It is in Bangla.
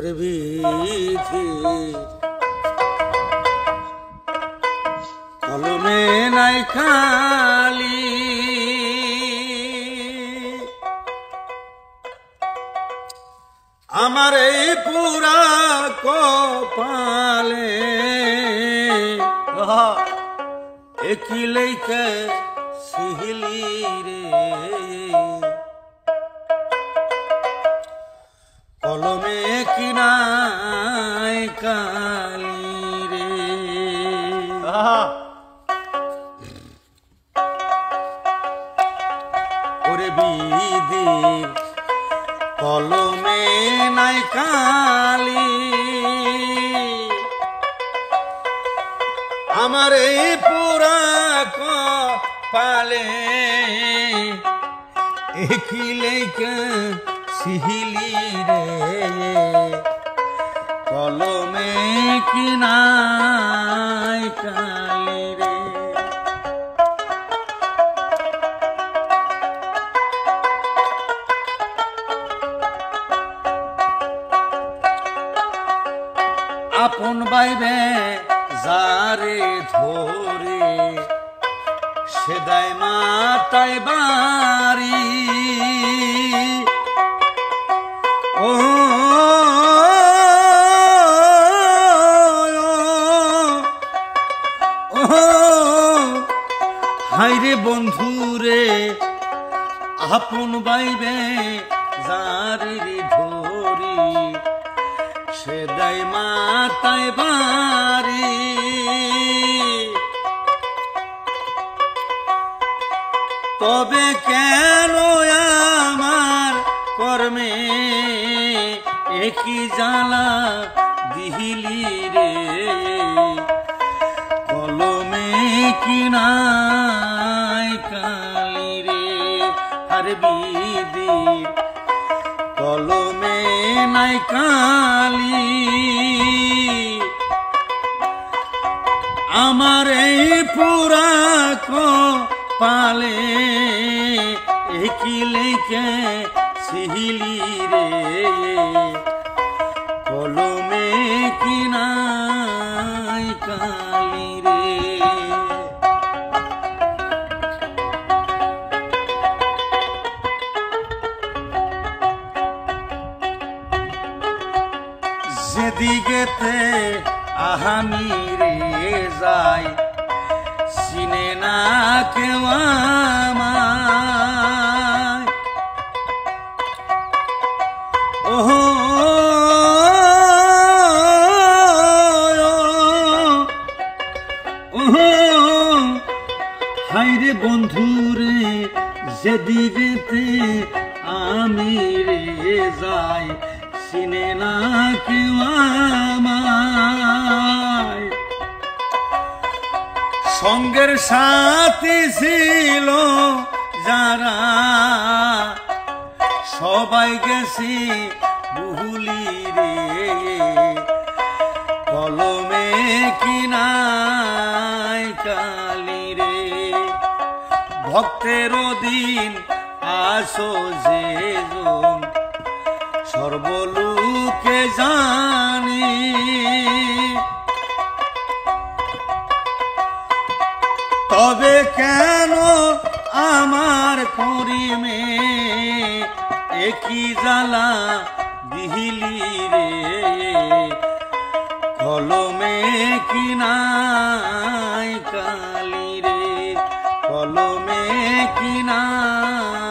ওরে বিধি কলমে নাই খালি আমার এই পুরা কপালে একই লেখে সিহিলি রে কলমে কিনাই কালি রে ওরে বিধি কলমে নাই কালি আমার এই পুরা কপালে একই লেখা সিহিলি রে কলমে কিনাই কালি রে আপন বাইবে যারে ধরে সেদাই মাতায় বাড়ি ও হাইরে বন্ধুরে আপন বাইবে যারে ধরি সেদাই মাতায় বাড়ি তবে কেন আমার কর্মে একই জ্বালা দিহিলি রে কলমে কিনাই কালি রে আর বিধি কলমে নাই কালি আমার এই পুরা কপালে একই লেখে সিহিলি রে কলমে কিনাই কালি রে যেদিকেতে আহামি রে যাই চিনে না কেউ আমায় ওহো হাইরে বন্ধুরে যেদিকেতে আমি রে যাই চিনে না কেউ আমায় সঙ্গের সাথী ছিল যারা সবাই গেছি বুহুলি রে কলমে কিনাই কালি রে ভক্তের দিন আসো যে সর্বলোকে জানি তবে কেন আমার করিমে একই জ্বালা দিহিলি রে কলমে কিনাই কালি রে কলমে কিনাই